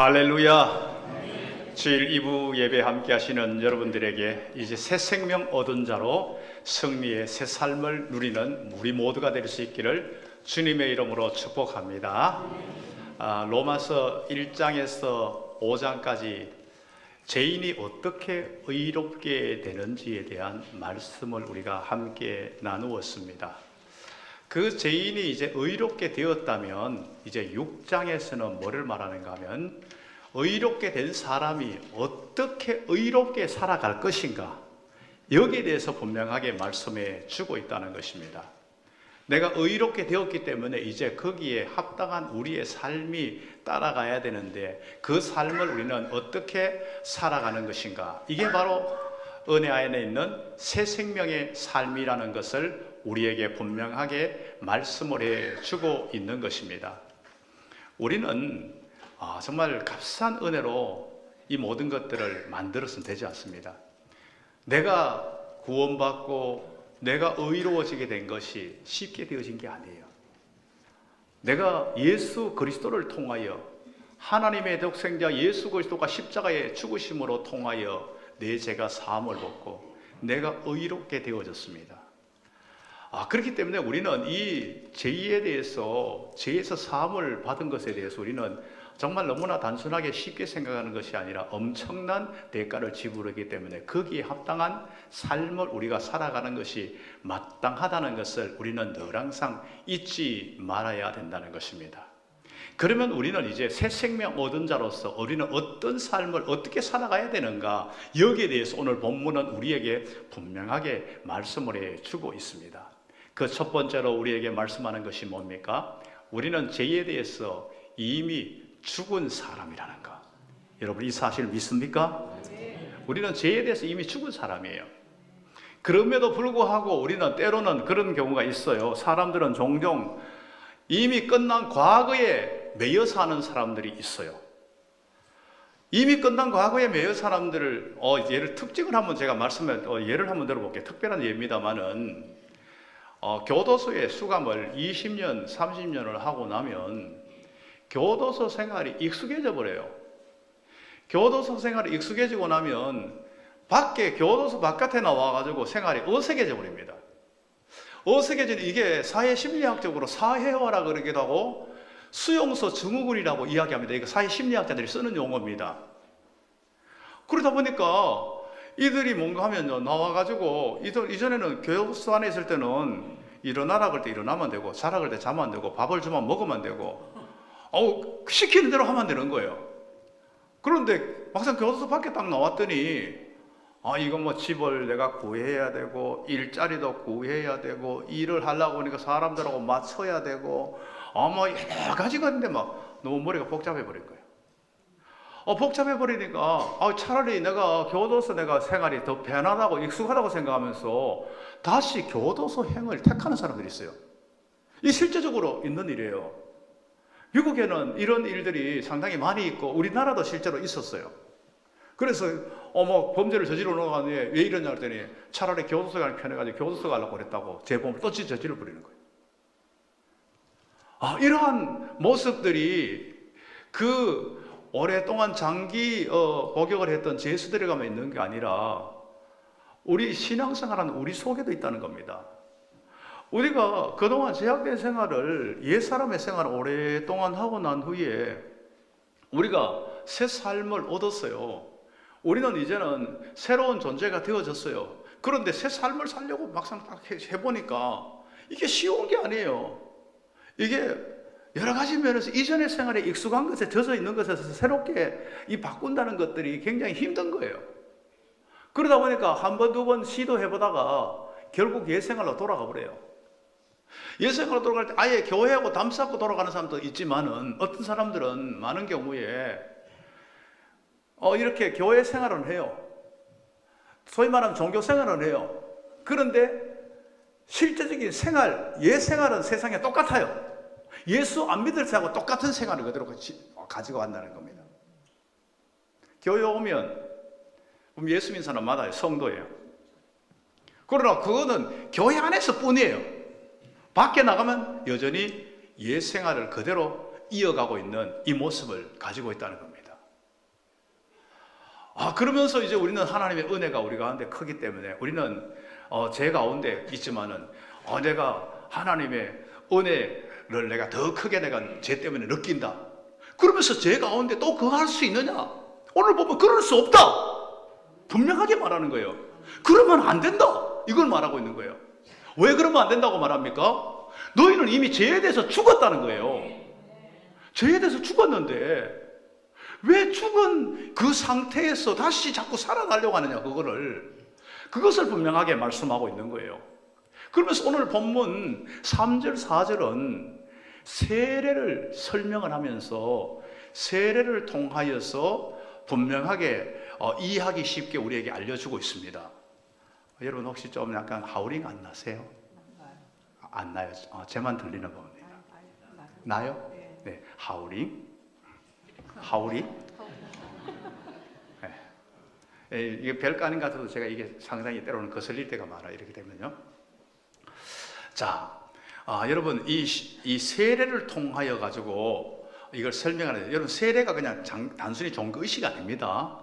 할렐루야. 주일 2부 예배 함께 하시는 여러분들에게 이제 새 생명 얻은 자로 승리의 새 삶을 누리는 우리 모두가 될 수 있기를 주님의 이름으로 축복합니다. 로마서 1장에서 5장까지 죄인이 어떻게 의롭게 되는지에 대한 말씀을 우리가 함께 나누었습니다. 그 죄인이 이제 의롭게 되었다면 이제 6장에서는 뭐를 말하는가 하면 의롭게 된 사람이 어떻게 의롭게 살아갈 것인가, 여기에 대해서 분명하게 말씀해 주고 있다는 것입니다. 내가 의롭게 되었기 때문에 이제 거기에 합당한 우리의 삶이 따라가야 되는데 그 삶을 우리는 어떻게 살아가는 것인가, 이게 바로 은혜 안에 있는 새 생명의 삶이라는 것을 우리에게 분명하게 말씀을 해주고 있는 것입니다. 우리는 정말 값싼 은혜로 이 모든 것들을 만들어서는 되지 않습니다. 내가 구원받고 내가 의로워지게 된 것이 쉽게 되어진 게 아니에요. 내가 예수 그리스도를 통하여 하나님의 독생자 예수 그리스도가 십자가의 죽으심으로 통하여 내 죄가 사함을 받고 내가 의롭게 되어졌습니다. 그렇기 때문에 우리는 이 죄에 대해서, 죄에서 사함을 받은 것에 대해서 우리는 정말 너무나 단순하게 쉽게 생각하는 것이 아니라 엄청난 대가를 지불하기 때문에 거기에 합당한 삶을 우리가 살아가는 것이 마땅하다는 것을 우리는 늘 항상 잊지 말아야 된다는 것입니다. 그러면 우리는 이제 새 생명 얻은 자로서 우리는 어떤 삶을 어떻게 살아가야 되는가, 여기에 대해서 오늘 본문은 우리에게 분명하게 말씀을 해주고 있습니다. 그 첫 번째로 우리에게 말씀하는 것이 뭡니까? 우리는 죄에 대해서 이미 죽은 사람이라는 것. 여러분 이 사실 믿습니까? 우리는 죄에 대해서 이미 죽은 사람이에요. 그럼에도 불구하고 우리는 때로는 그런 경우가 있어요. 사람들은 종종 이미 끝난 과거에 매여 사는 사람들이 있어요. 이미 끝난 과거에 매여 사람들을 예를 특징을 한번 제가 예를 한번 들어볼게요. 특별한 예입니다만은 교도소의 수감을 20년, 30년을 하고 나면 교도소 생활이 익숙해져 버려요. 교도소 생활이 익숙해지고 나면 교도소 바깥에 나와가지고 생활이 어색해져 버립니다. 어색해지는, 이게 사회심리학적으로 사회화라 그러기도 하고 수용소 증후군이라고 이야기합니다. 이거 사회심리학자들이 쓰는 용어입니다. 그러다 보니까 이들이 뭔가 하면 나와가지고, 이전에는 교도소 안에 있을 때는 일어나라 그럴 때 일어나면 되고, 자라 그럴 때 자면 되고, 밥을 주면 먹으면 되고, 시키는 대로 하면 되는 거예요. 그런데 막상 교도소 밖에 딱 나왔더니, 이거 집을 내가 구해야 되고, 일자리도 구해야 되고, 일을 하려고 하니까 사람들하고 맞춰야 되고, 여러 가지가 있는데 너무 머리가 복잡해 버린 거예요. 복잡해 버리니까 차라리 교도소 생활이 더 편하다고 익숙하다고 생각하면서 다시 교도소 행을 택하는 사람들이 있어요. 이 실제적으로 있는 일이에요. 미국에는 이런 일들이 상당히 많이 있고 우리나라도 실제로 있었어요. 그래서 범죄를 저지르러 가는데 왜 이러냐 했더니 차라리 교도소 가는 편해가지고 교도소 가려고 그랬다고 재범을 또 저질러 버리는 거예요. 이러한 모습들이 오랫동안 장기 복역을 했던 죄수들에 가면 있는 게 아니라 우리 신앙생활하는 우리 속에도 있다는 겁니다. 우리가 그동안 제약된 생활을, 옛사람의 생활을 오랫동안 하고 난 후에 우리가 새 삶을 얻었어요. 우리는 이제는 새로운 존재가 되어졌어요. 그런데 새 삶을 살려고 막상 딱 해보니까 이게 쉬운 게 아니에요. 이게 여러 가지 면에서 이전의 생활에 익숙한 것에 젖어 있는 것에서 새롭게 바꾼다는 것들이 굉장히 힘든 거예요. 그러다 보니까 한 번, 두 번 시도해보다가 결국 옛생활로 돌아가 버려요. 옛생활로 돌아갈 때 아예 교회하고 담쌓고 돌아가는 사람도 있지만은 어떤 사람들은 많은 경우에 이렇게 교회 생활은 해요. 소위 말하면 종교 생활은 해요. 그런데 실제적인 생활, 옛생활은 세상에 똑같아요. 예수 안 믿을 자하고 똑같은 생활을 그대로 가지고 간다는 겁니다. 교회 오면 예수 믿는 사람 많아요. 성도예요. 그러나 그거는 교회 안에서 뿐이에요. 밖에 나가면 여전히 옛 생활을 그대로 이어가고 있는 이 모습을 가지고 있다는 겁니다. 그러면서 이제 우리는 하나님의 은혜가 우리 가운데 크기 때문에 우리는 제 가운데 있지만은 내가 하나님의 은혜를 내가 더 크게 내가 제 때문에 느낀다. 그러면서 제 가운데 또 그거 할 수 있느냐? 오늘 보면 그럴 수 없다. 분명하게 말하는 거예요. 그러면 안 된다. 이걸 말하고 있는 거예요. 왜 그러면 안 된다고 말합니까? 너희는 이미 죄에 대해서 죽었다는 거예요. 죄에 대해서 죽었는데 왜 죽은 그 상태에서 다시 자꾸 살아나려고 하느냐, 그것을 분명하게 말씀하고 있는 거예요. 그러면서 오늘 본문 3절, 4절은 세례를 설명을 하면서 세례를 통하여서 분명하게 이해하기 쉽게 우리에게 알려주고 있습니다. 여러분 혹시 좀 약간 하우링 안 나세요? 안 나요? 제만 들리는 겁니다. 나요? 네, 하우링? 네. 이게 별거 아닌 것 같아도 제가 이게 상당히 때로는 거슬릴 때가 많아요. 이렇게 되면요. 자, 여러분 이 세례를 통하여 가지고 이걸 설명하는, 여러분 세례가 그냥 단순히 종교 의식이 아닙니다.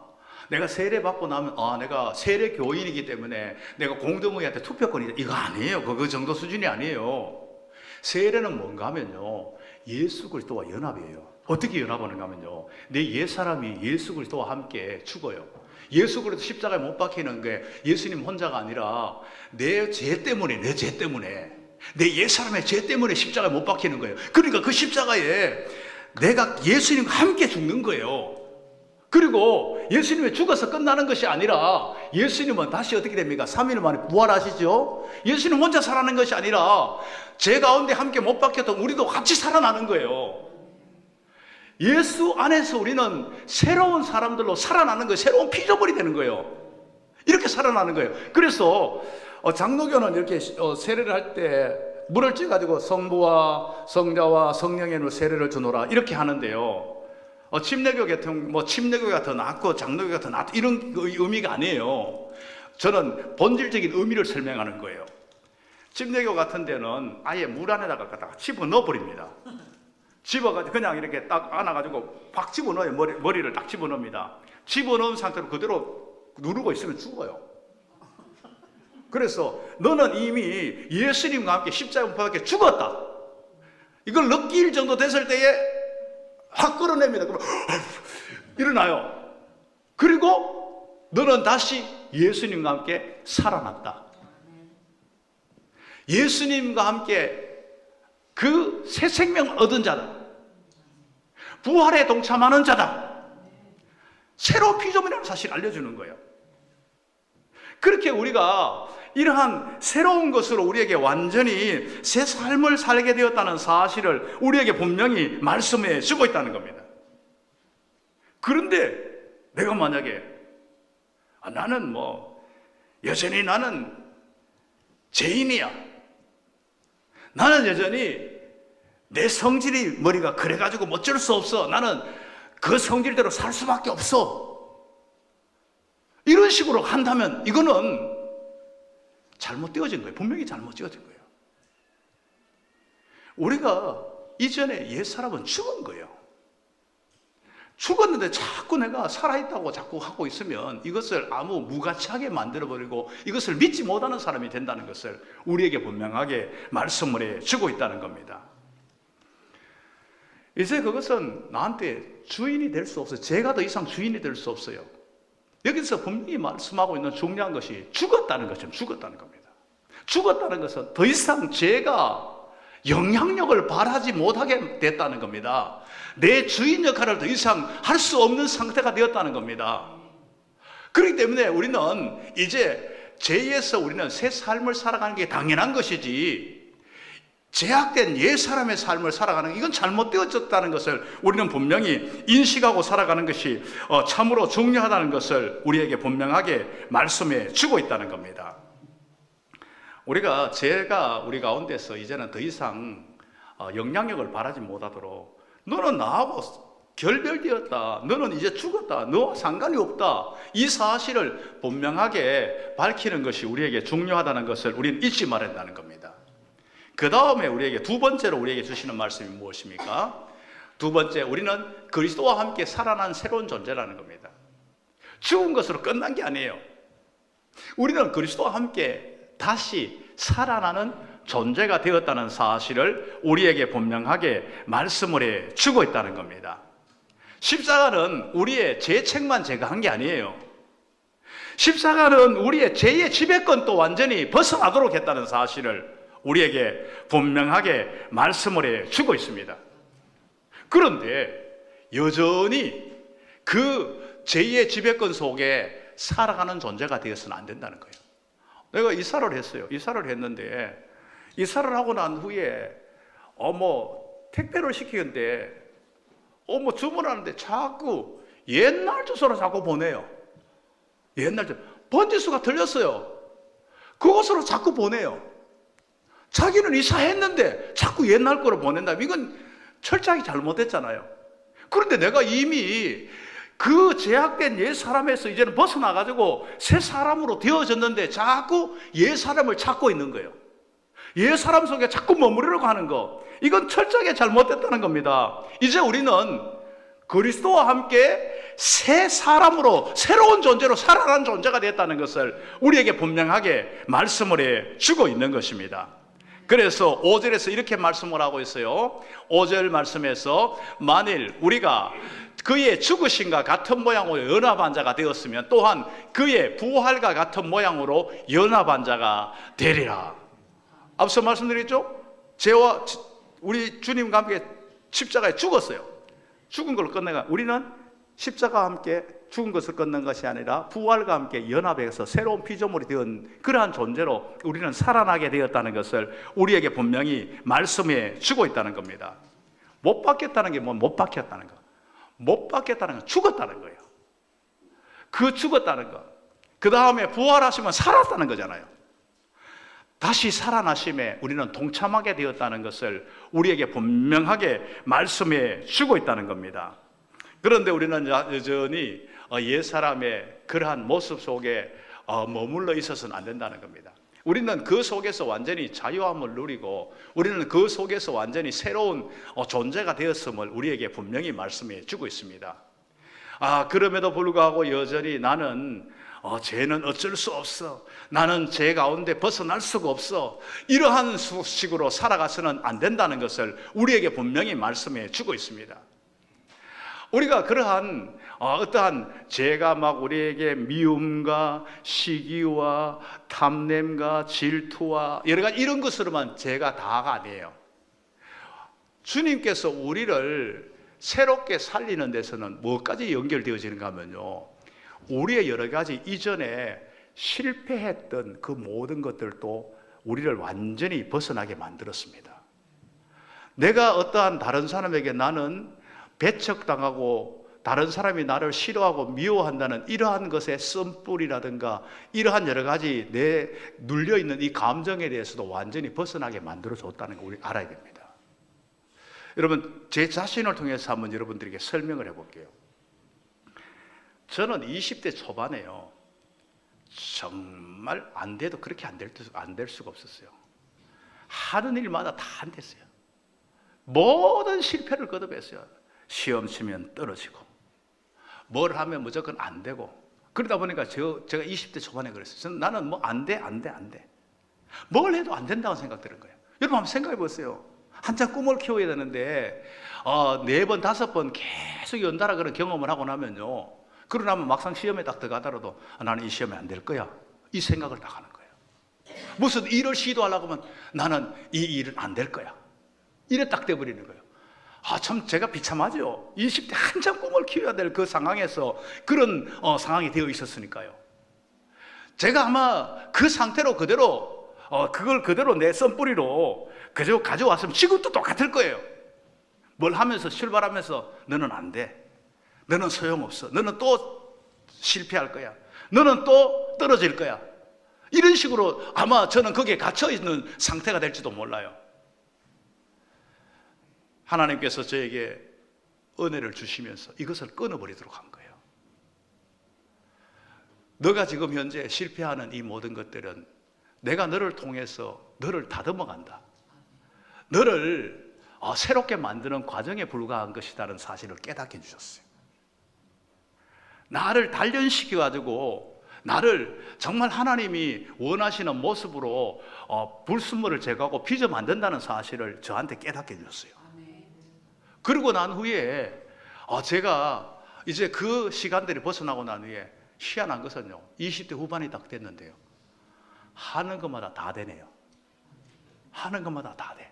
내가 세례 받고 나면 내가 세례 교인이기 때문에 내가 공동의한테 투표권이 이거 아니에요. 그 정도 수준이 아니에요. 세례는 뭔가 하면요, 예수 그리스도와 연합이에요. 어떻게 연합하는가 하면요, 내 옛사람이 예수 그리스도와 함께 죽어요. 예수 그리스도 십자가에 못 박히는 게 예수님 혼자가 아니라 내 죄 때문에 내 옛사람의 죄 때문에 십자가에 못 박히는 거예요. 그러니까 그 십자가에 내가 예수님과 함께 죽는 거예요. 그리고 예수님이 죽어서 끝나는 것이 아니라 예수님은 다시 어떻게 됩니까? 3일 만에 부활하시죠? 예수님 혼자 살아나는 것이 아니라 제 가운데 함께 못 박혔던 우리도 같이 살아나는 거예요. 예수 안에서 우리는 새로운 사람들로 살아나는 거예요. 새로운 피조물이 되는 거예요. 이렇게 살아나는 거예요. 그래서 장로교는 이렇게 세례를 할 때 물을 찌가지고 성부와 성자와 성령의 세례를 주노라 이렇게 하는데요. 침례교 같은 침례교가 더 낫고 장로교가 더 낫다 이런 의미가 아니에요. 저는 본질적인 의미를 설명하는 거예요. 침례교 같은 데는 아예 물 안에다가 갖다가 집어넣어 버립니다. 집어가지고 그냥 이렇게 딱 안아가지고 팍 집어넣어요. 머리를 딱 집어넣습니다. 집어넣은 상태로 그대로 누르고 있으면 죽어요. 그래서 너는 이미 예수님과 함께 십자가에 못 박혀 죽었다. 이걸 느낄 정도 됐을 때에 확 끌어냅니다. 그러면 일어나요. 그리고 너는 다시 예수님과 함께 살아났다. 예수님과 함께 그 새 생명을 얻은 자다. 부활에 동참하는 자다. 새로운 피조물이라는 사실을 알려주는 거예요. 그렇게 우리가 이러한 새로운 것으로 우리에게 완전히 새 삶을 살게 되었다는 사실을 우리에게 분명히 말씀해 주고 있다는 겁니다. 그런데 내가 만약에 나는 여전히 나는 죄인이야. 나는 여전히 내 성질이 머리가 그래가지고 어쩔 수 없어. 나는 그 성질대로 살 수밖에 없어. 이런 식으로 한다면 이거는 잘못 되어진 거예요. 분명히 잘못 되어진 거예요. 우리가 이전에 옛사람은 죽은 거예요. 죽었는데 자꾸 내가 살아있다고 자꾸 하고 있으면 이것을 아무 무가치하게 만들어버리고 이것을 믿지 못하는 사람이 된다는 것을 우리에게 분명하게 말씀을 해주고 있다는 겁니다. 이제 그것은 나한테 주인이 될 수 없어요. 제가 더 이상 주인이 될 수 없어요. 여기서 분명히 말씀하고 있는 중요한 것이 죽었다는 것은 죽었다는 겁니다. 죽었다는 것은 더 이상 제가 영향력을 발하지 못하게 됐다는 겁니다. 내 주인 역할을 더 이상 할 수 없는 상태가 되었다는 겁니다. 그렇기 때문에 우리는 이제 죄에서 우리는 새 삶을 살아가는 게 당연한 것이지 제약된 옛 사람의 삶을 살아가는 이건 잘못되어졌다는 것을 우리는 분명히 인식하고 살아가는 것이 참으로 중요하다는 것을 우리에게 분명하게 말씀해 주고 있다는 겁니다. 제가 우리 가운데서 이제는 더 이상 영향력을 발하지 못하도록 너는 나하고 결별되었다. 너는 이제 죽었다. 너와 상관이 없다. 이 사실을 분명하게 밝히는 것이 우리에게 중요하다는 것을 우리는 잊지 말아야 한다는 겁니다. 그 다음에 우리에게 두 번째로 우리에게 주시는 말씀이 무엇입니까? 두 번째, 우리는 그리스도와 함께 살아난 새로운 존재라는 겁니다. 죽은 것으로 끝난 게 아니에요. 우리는 그리스도와 함께 다시 살아나는 존재가 되었다는 사실을 우리에게 분명하게 말씀을 해 주고 있다는 겁니다. 십자가는 우리의 죄책만 제거한 게 아니에요. 십자가는 우리의 죄의 지배권도 완전히 벗어나도록 했다는 사실을 우리에게 분명하게 말씀을 해 주고 있습니다. 그런데 여전히 그 죄의 지배권 속에 살아가는 존재가 되어서는 안 된다는 거예요. 내가 이사를 했어요. 이사를 했는데 이사를 하고 난 후에 택배를 시키는데 주문하는데 자꾸 옛날 주소로 자꾸 보내요. 옛날 주소. 번지수가 틀렸어요. 그곳으로 자꾸 보내요. 자기는 이사했는데 자꾸 옛날 거로 보낸다. 이건 철저하게 잘못했잖아요. 그런데 내가 이미 그 제약된 옛 사람에서 이제는 벗어나가지고 새 사람으로 되어졌는데 자꾸 옛 사람을 찾고 있는 거예요. 옛 사람 속에 자꾸 머무르려고 하는 거, 이건 철저하게 잘못됐다는 겁니다. 이제 우리는 그리스도와 함께 새 사람으로, 새로운 존재로 살아난 존재가 됐다는 것을 우리에게 분명하게 말씀을 해 주고 있는 것입니다. 그래서 5절에서 이렇게 말씀을 하고 있어요. 5절 말씀에서 만일 우리가 그의 죽으심과 같은 모양으로 연합한 자가 되었으면 또한 그의 부활과 같은 모양으로 연합한 자가 되리라. 앞서 말씀드렸죠? 죄와 우리 주님과 함께 십자가에 죽었어요. 죽은 걸 끝내가 우리는 십자가와 함께 죽은 것을 끝낸 것이 아니라 부활과 함께 연합해서 새로운 피조물이 된 그러한 존재로 우리는 살아나게 되었다는 것을 우리에게 분명히 말씀해 주고 있다는 겁니다. 못 받겠다는 게 못 받겠다는 거. 못 받겠다는 건 죽었다는 거예요. 그 죽었다는 거. 그 다음에 부활하시면 살았다는 거잖아요. 다시 살아나심에 우리는 동참하게 되었다는 것을 우리에게 분명하게 말씀해 주고 있다는 겁니다. 그런데 우리는 여전히 옛사람의 그러한 모습 속에 머물러 있어서는 안 된다는 겁니다. 우리는 그 속에서 완전히 자유함을 누리고 우리는 그 속에서 완전히 새로운 존재가 되었음을 우리에게 분명히 말씀해 주고 있습니다. 그럼에도 불구하고 여전히 나는 죄는 어쩔 수 없어, 나는 죄 가운데 벗어날 수가 없어, 이러한 식으로 살아가서는 안 된다는 것을 우리에게 분명히 말씀해 주고 있습니다. 우리가 그러한 어떠한 죄가 막 우리에게 미움과 시기와 탐냄과 질투와 여러 가지 이런 것으로만 죄가 다가 아니에요. 주님께서 우리를 새롭게 살리는 데서는 뭐까지 연결되어지는가 하면요, 우리의 여러 가지 이전에 실패했던 그 모든 것들도 우리를 완전히 벗어나게 만들었습니다. 내가 어떠한 다른 사람에게 나는 배척당하고 다른 사람이 나를 싫어하고 미워한다는 이러한 것의 쓴뿌리라든가 이러한 여러 가지 내 눌려있는 이 감정에 대해서도 완전히 벗어나게 만들어줬다는 거 우리 알아야 됩니다. 여러분, 제 자신을 통해서 한번 여러분들에게 설명을 해볼게요. 저는 20대 초반에요, 정말 안 돼도 그렇게 안 될 수가 없었어요. 하는 일마다 다 안 됐어요. 모든 실패를 거듭했어요. 시험 치면 떨어지고 뭘 하면 무조건 안 되고, 그러다 보니까 제가 20대 초반에 그랬어요. 저는 나는 뭐 안 돼. 뭘 해도 안 된다고 생각되는 거예요. 여러분 한번 생각해 보세요. 한참 꿈을 키워야 되는데 4번, 5번 계속 연달아 그런 경험을 하고 나면요, 그러고 나면 막상 시험에 딱 들어가더라도 나는 이 시험에 안 될 거야, 이 생각을 딱 하는 거예요. 무슨 일을 시도하려고 하면 나는 이 일은 안 될 거야, 이래 딱 돼버리는 거예요. 참 제가 비참하죠. 20대 한참 꿈을 키워야 될 그 상황에서 그런 상황이 되어 있었으니까요. 제가 아마 그 상태로 그대로 그걸 그대로 내 썬뿌리로 그대로 가져왔으면 지금도 똑같을 거예요. 뭘 하면서 출발하면서 너는 안 돼, 너는 소용없어, 너는 또 실패할 거야, 너는 또 떨어질 거야, 이런 식으로 아마 저는 거기에 갇혀있는 상태가 될지도 몰라요. 하나님께서 저에게 은혜를 주시면서 이것을 끊어버리도록 한 거예요. 너가 지금 현재 실패하는 이 모든 것들은 내가 너를 통해서 너를 다듬어 간다, 너를 새롭게 만드는 과정에 불과한 것이라는 사실을 깨닫게 해주셨어요. 나를 단련시켜가지고 나를 정말 하나님이 원하시는 모습으로 불순물을 제거하고 빚어 만든다는 사실을 저한테 깨닫게 해줬어요. 그리고 난 후에 제가 이제 그 시간들이 벗어나고 난 후에 희한한 것은요, 20대 후반이 딱 됐는데요, 하는 것마다 다 되네요. 하는 것마다 다 돼.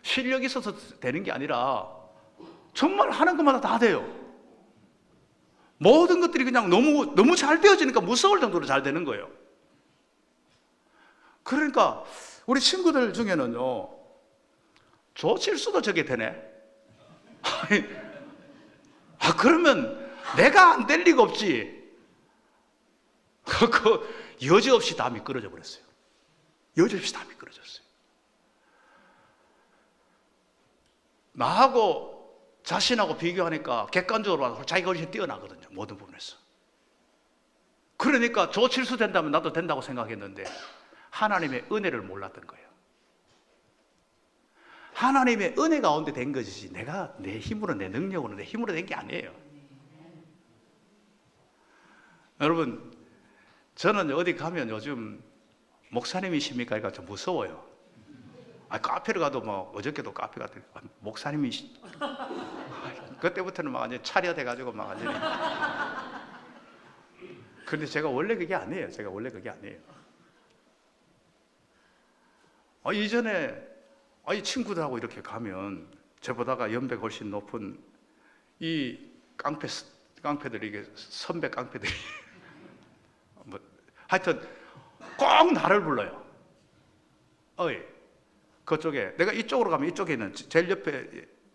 실력이 있어서 되는 게 아니라 정말 하는 것마다 다 돼요. 모든 것들이 그냥 너무 잘 되어지니까 무서울 정도로 잘 되는 거예요. 그러니까 우리 친구들 중에는요, 조칠수도 저게 되네. 그러면 내가 안 될 리가 없지. 여지없이 다 미끄러져 버렸어요. 여지없이 다 미끄러졌어요. 나하고 자신하고 비교하니까 객관적으로 자기가 훨씬 뛰어나거든요, 모든 부분에서. 그러니까 조칠수 된다면 나도 된다고 생각했는데 하나님의 은혜를 몰랐던 거예요. 하나님의 은혜 가운데 된 것이지 내가 내 힘으로, 내 능력으로, 내 힘으로 된 게 아니에요. 여러분, 저는 어디 가면 요즘 목사님이십니까? 그러니까 좀 무서워요. 카페를 가도 어저께도 카페 갔더니 목사님이시. 그때부터는 막 완전히 차려돼가지고 막 완전히. 그런데 제가 원래 그게 아니에요. 이전에 이 친구들하고 이렇게 가면 저보다가 연배가 훨씬 높은 이 깡패들이, 이게 선배 깡패들이 하여튼 꼭 나를 불러요. 그쪽에, 내가 이쪽으로 가면 이쪽에 있는, 제일 옆에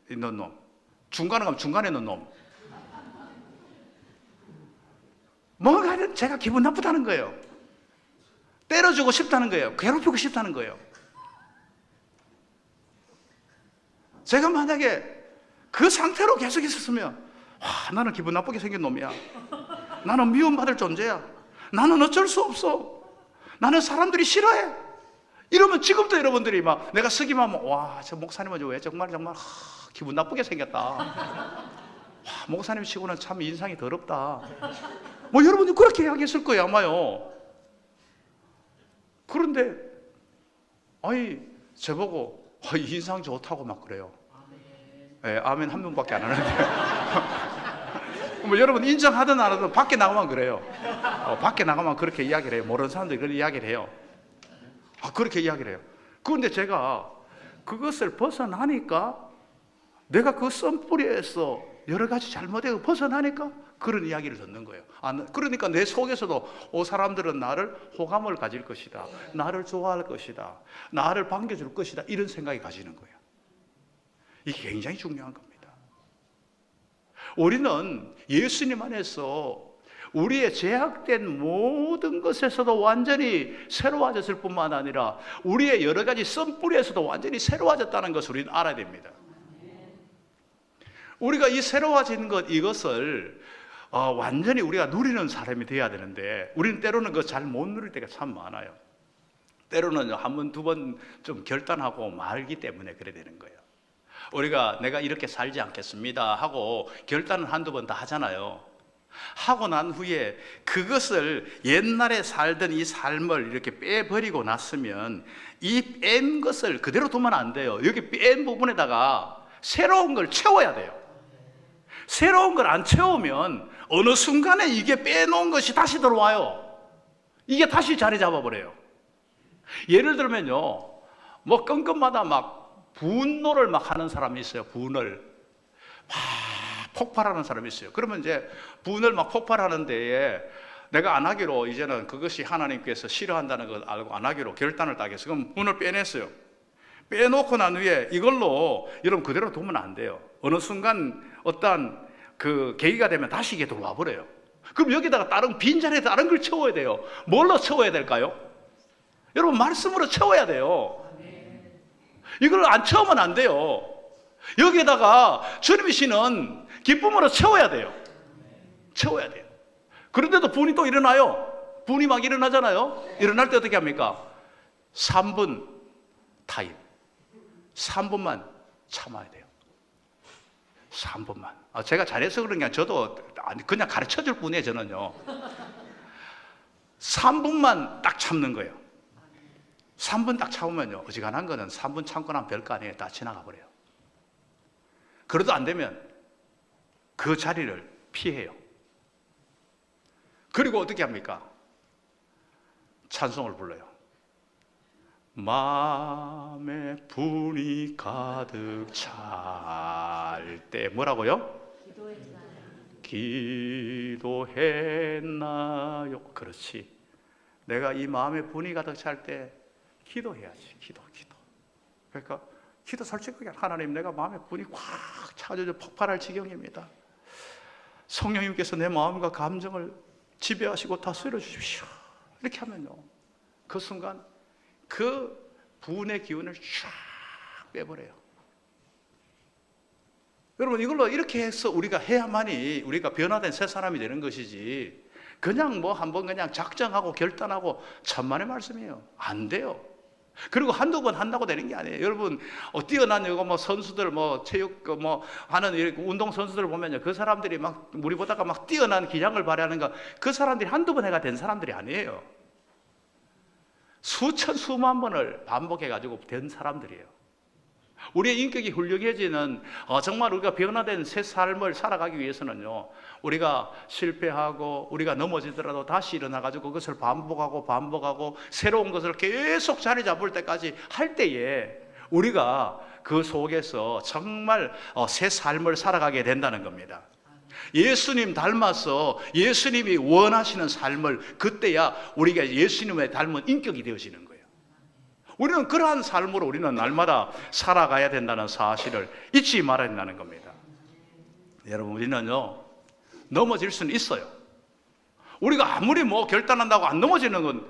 있는 놈, 중간에 가면 중간에 있는 놈, 뭔가 제가 기분 나쁘다는 거예요. 때려주고 싶다는 거예요. 괴롭히고 싶다는 거예요. 제가 만약에 그 상태로 계속 있었으면 나는 기분 나쁘게 생긴 놈이야. 나는 미움받을 존재야. 나는 어쩔 수 없어. 나는 사람들이 싫어해. 이러면 지금도 여러분들이 막 내가 쓰기만 하면 저 목사님은 왜 정말 기분 나쁘게 생겼다. 목사님 치고는 참 인상이 더럽다. 여러분이 그렇게 이야기했을 거예요, 아마요. 그런데 저보고 인상 좋다고 막 그래요. 아멘 한 명밖에 안 하는데. 여러분 인정하든 안 하든 밖에 나가면 그래요. 밖에 나가면 그렇게 이야기를 해요. 모르는 사람들이 그런 이야기를 해요. 그렇게 이야기를 해요. 그런데 제가 그것을 벗어나니까, 내가 그 썸뿌리에서 여러 가지 잘못되고 벗어나니까 그런 이야기를 듣는 거예요. 그러니까 내 속에서도 사람들은 나를 호감을 가질 것이다, 나를 좋아할 것이다, 나를 반겨줄 것이다, 이런 생각이 가지는 거예요. 이게 굉장히 중요한 겁니다. 우리는 예수님 안에서 우리의 제약된 모든 것에서도 완전히 새로워졌을 뿐만 아니라 우리의 여러 가지 썸뿌리에서도 완전히 새로워졌다는 것을 우리는 알아야 됩니다. 우리가 이 새로워진 이것을 완전히 우리가 누리는 사람이 되어야 되는데, 우리는 때로는 그거 잘 못 누릴 때가 참 많아요. 때로는 한 번, 두 번 좀 결단하고 말기 때문에 그래 되는 거예요. 우리가 내가 이렇게 살지 않겠습니다 하고 결단을 한두 번 다 하잖아요. 하고 난 후에 그것을 옛날에 살던 이 삶을 이렇게 빼버리고 났으면 이 뺀 것을 그대로 두면 안 돼요. 여기 뺀 부분에다가 새로운 걸 채워야 돼요. 새로운 걸 안 채우면 어느 순간에 이게 빼놓은 것이 다시 들어와요. 이게 다시 자리 잡아버려요. 예를 들면요, 건건마다 막 분노를 막 하는 사람이 있어요. 분을 막 폭발하는 사람이 있어요. 그러면 이제 분을 막 폭발하는 데에 내가 안 하기로, 이제는 그것이 하나님께서 싫어한다는 걸 알고 안 하기로 결단을 딱 했어요. 그럼 분을 빼냈어요. 빼놓고 난 후에 이걸로 여러분 그대로 두면 안 돼요. 어느 순간 어떠한 그 계기가 되면 다시 이게 들어와 버려요. 그럼 여기다가 다른 빈자리에 다른 걸 채워야 돼요. 뭘로 채워야 될까요? 여러분 말씀으로 채워야 돼요. 이걸 안 채우면 안 돼요. 여기에다가 주님이 시는 기쁨으로 채워야 돼요. 채워야 돼요. 그런데도 분이 또 일어나요. 분이 막 일어나잖아요. 일어날 때 어떻게 합니까? 3분 타임. 3분만 참아야 돼요. 3분만. 제가 잘해서 그런 게 아니라 저도 그냥 가르쳐 줄 뿐이에요. 저는요 3분만 딱 참는 거예요. 3분 딱 참으면요 어지간한 거는 3분 참고 나면 별거 아니에요. 다 지나가 버려요. 그래도 안 되면 그 자리를 피해요. 그리고 어떻게 합니까? 찬송을 불러요. 마음에 분이 가득 찰 때 뭐라고요? 기도했나요? 그렇지. 내가 이 마음에 분이 가득 찰 때 기도해야지. 기도. 그러니까 기도 솔직하게 하나님 내가 마음에 분이 꽉 차져서 폭발할 지경입니다. 성령님께서 내 마음과 감정을 지배하시고 다스려 주십시오. 이렇게 하면요 그 순간 그 분의 기운을 쫙 빼버려요. 여러분 이걸로 이렇게 해서 우리가 해야만이 우리가 변화된 새 사람이 되는 것이지 그냥 뭐 한번 그냥 작정하고 결단하고 천만의 말씀이에요. 안 돼요. 그리고 한두 번 한다고 되는 게 아니에요. 여러분 뛰어난 이거 뭐 선수들 뭐 체육 뭐 하는 운동 선수들 보면요 그 사람들이 막 우리보다가 막 뛰어난 기량을 발휘하는 거 그 사람들이 한두 번 해가 된 사람들이 아니에요. 수천 수만 번을 반복해 가지고 된 사람들이에요. 우리의 인격이 훌륭해지는 정말 우리가 변화된 새 삶을 살아가기 위해서는요 우리가 실패하고 우리가 넘어지더라도 다시 일어나 가지고 그것을 반복하고 새로운 것을 계속 자리 잡을 때까지 할 때에 우리가 그 속에서 정말 새 삶을 살아가게 된다는 겁니다. 예수님 닮아서 예수님이 원하시는 삶을 그때야 우리가 예수님의 닮은 인격이 되어지는 거예요. 우리는 그러한 삶으로 우리는 날마다 살아가야 된다는 사실을 잊지 말아야 된다는 겁니다. 여러분 우리는요 넘어질 수는 있어요. 우리가 아무리 뭐 결단한다고 안 넘어지는 건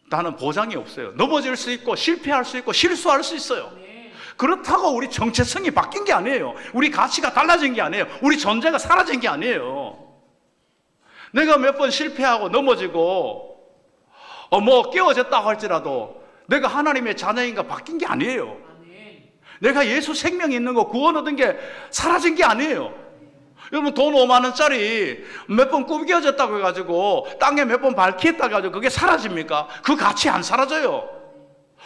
나는 보장이 없어요. 넘어질 수 있고 실패할 수 있고 실수할 수 있어요. 그렇다고 우리 정체성이 바뀐 게 아니에요. 우리 가치가 달라진 게 아니에요. 우리 존재가 사라진 게 아니에요. 내가 몇 번 실패하고 넘어지고 뭐 깨어졌다고 할지라도 내가 하나님의 자녀인가 바뀐 게 아니에요. 내가 예수 생명이 있는 거 구원 얻은 게 사라진 게 아니에요. 여러분 돈 5만 원짜리 몇 번 꾸겨졌다고 해가지고 땅에 몇 번 밝혔다고 해가지고 그게 사라집니까? 그 가치 안 사라져요.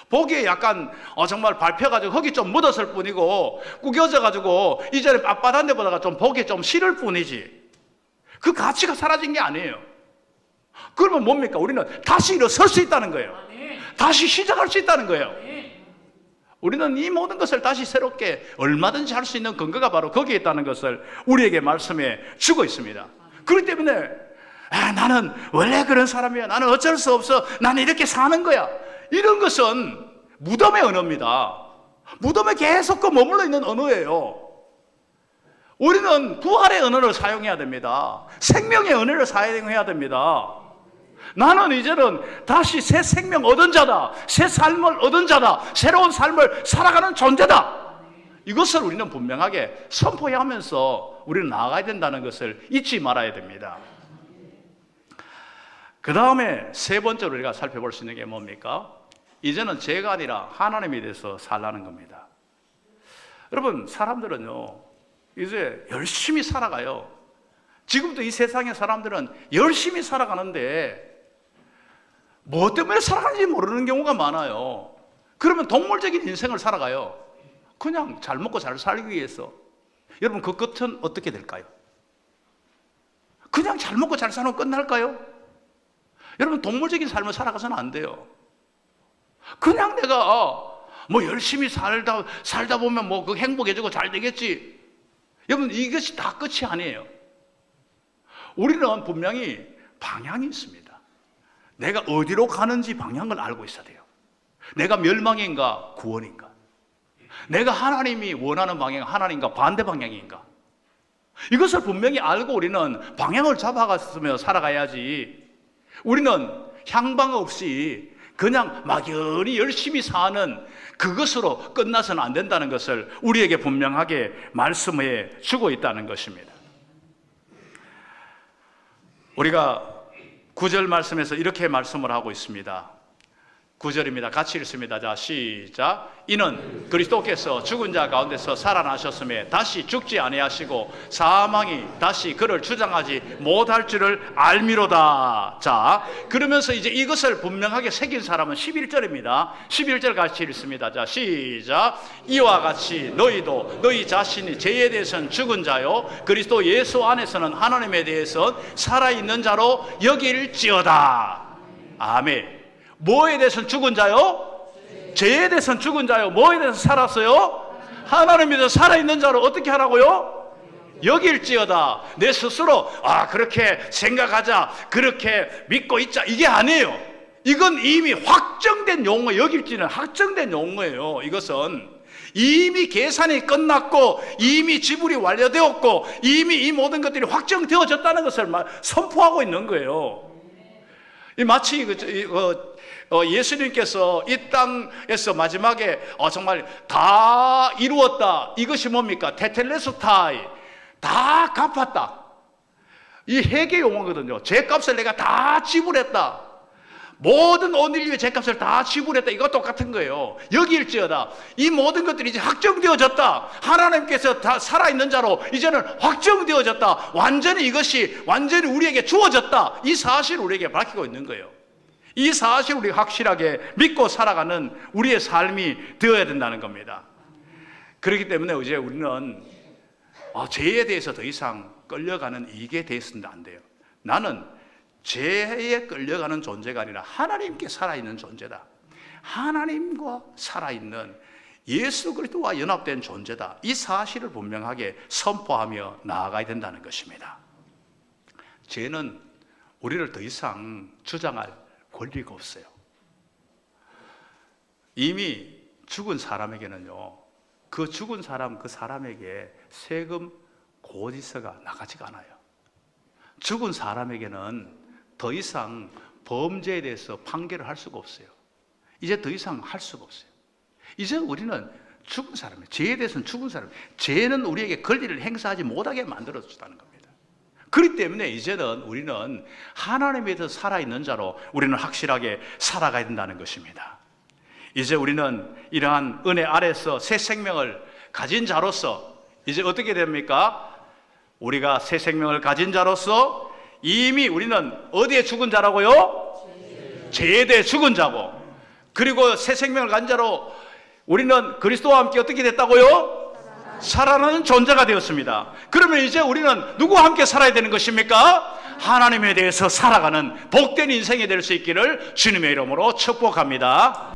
보기에 약간 정말 밟혀가지고 흙이 좀 묻었을 뿐이고 구겨져가지고 이전에 빳빳한 데보다가 좀 보기에 좀 싫을 뿐이지 그 가치가 사라진 게 아니에요. 그러면 뭡니까? 우리는 다시 일어설 수 있다는 거예요. 다시 시작할 수 있다는 거예요. 우리는 이 모든 것을 다시 새롭게 얼마든지 할 수 있는 근거가 바로 거기에 있다는 것을 우리에게 말씀해 주고 있습니다. 그렇기 때문에 나는 원래 그런 사람이야. 나는 어쩔 수 없어. 나는 이렇게 사는 거야. 이런 것은 무덤의 언어입니다. 무덤에 계속 머물러 있는 언어예요. 우리는 부활의 언어를 사용해야 됩니다. 생명의 언어를 사용해야 됩니다. 나는 이제는 다시 새 생명 얻은 자다. 새 삶을 얻은 자다. 새로운 삶을 살아가는 존재다. 이것을 우리는 분명하게 선포하면서 우리는 나아가야 된다는 것을 잊지 말아야 됩니다. 그 다음에 세 번째로 우리가 살펴볼 수 있는 게 뭡니까? 이제는 제가 아니라 하나님에 대해서 살라는 겁니다. 여러분 사람들은요 이제 열심히 살아가요. 지금도 이 세상의 사람들은 열심히 살아가는데 뭐 때문에 살아가는지 모르는 경우가 많아요. 그러면 동물적인 인생을 살아가요. 그냥 잘 먹고 잘 살기 위해서. 여러분 그 끝은 어떻게 될까요? 그냥 잘 먹고 잘 사는 끝날까요? 여러분 동물적인 삶을 살아가서는 안 돼요. 그냥 내가 뭐 열심히 살다 보면 뭐 그 행복해지고 잘 되겠지. 여러분 이것이 다 끝이 아니에요. 우리는 분명히 방향이 있습니다. 내가 어디로 가는지 방향을 알고 있어야 돼요. 내가 멸망인가 구원인가? 내가 하나님이 원하는 방향 하나님과 반대 방향인가? 이것을 분명히 알고 우리는 방향을 잡아갔으며 살아가야지. 우리는 향방 없이 그냥 막연히 열심히 사는 그것으로 끝나서는 안 된다는 것을 우리에게 분명하게 말씀해 주고 있다는 것입니다. 우리가 9절 말씀에서 이렇게 말씀을 하고 있습니다. 9절입니다. 같이 읽습니다. 자, 시작. 이는 그리스도께서 죽은 자 가운데서 살아나셨음에 다시 죽지 아니하시고 사망이 다시 그를 주장하지 못할 줄을 알미로다. 자, 그러면서 이제 이것을 분명하게 새긴 사람은 11절입니다. 11절 같이 읽습니다. 자, 시작. 이와 같이 너희도 너희 자신이 죄에 대해서는 죽은 자요 그리스도 예수 안에서는 하나님에 대해서 살아있는 자로 여길지어다. 아멘. 뭐에 대해서는 죽은 자요? 죄에 대해서는 죽은 자요. 뭐에 대해서 살았어요? 하나님에 대해서 살아있는 자로 어떻게 하라고요? 여길지어다. 내 스스로 그렇게 생각하자, 그렇게 믿고 있자, 이게 아니에요. 이건 이미 확정된 용어, 여길지는 확정된 용어예요. 이것은 이미 계산이 끝났고 이미 지불이 완료되었고 이미 이 모든 것들이 확정되어졌다는 것을 선포하고 있는 거예요. 마치 예수님께서 이 땅에서 마지막에 정말 다 이루었다. 이것이 뭡니까? 테텔레스타이. 다 갚았다. 이 회개 용어거든요. 죄값을 내가 다 지불했다. 모든 온 인류의 죄값을 다 지불했다. 이거 똑같은 거예요. 여기일지어다. 이 모든 것들이 이제 확정되어졌다. 하나님께서 다 살아있는 자로 이제는 확정되어졌다. 완전히 이것이 완전히 우리에게 주어졌다. 이 사실을 우리에게 밝히고 있는 거예요. 이 사실을 우리가 확실하게 믿고 살아가는 우리의 삶이 되어야 된다는 겁니다. 그렇기 때문에 이제 우리는 죄에 대해서 더 이상 끌려가는 이게 돼서는 안 돼요. 나는 죄에 끌려가는 존재가 아니라 하나님께 살아있는 존재다. 하나님과 살아있는 예수 그리스도와 연합된 존재다. 이 사실을 분명하게 선포하며 나아가야 된다는 것입니다. 죄는 우리를 더 이상 주장할 권리가 없어요. 이미 죽은 사람에게는요, 그 죽은 사람, 그 사람에게 세금 고지서가 나가지가 않아요. 죽은 사람에게는 더 이상 범죄에 대해서 판결을 할 수가 없어요. 이제 더 이상 할 수가 없어요. 이제 우리는 죽은 사람이에요. 죄에 대해서는 죽은 사람. 죄는 우리에게 권리를 행사하지 못하게 만들어준다는 겁니다. 그렇기 때문에 이제는 우리는 하나님에 대해서 살아있는 자로 우리는 확실하게 살아가야 된다는 것입니다. 이제 우리는 이러한 은혜 아래서 새 생명을 가진 자로서 이제 어떻게 됩니까? 우리가 새 생명을 가진 자로서 이미 우리는 어디에 죽은 자라고요? 죄에 대해 죽은 자고, 그리고 새 생명을 가진 자로 우리는 그리스도와 함께 어떻게 됐다고요? 살아나는 존재가 되었습니다. 그러면 이제 우리는 누구와 함께 살아야 되는 것입니까? 하나님에 대해서 살아가는 복된 인생이 될 수 있기를 주님의 이름으로 축복합니다.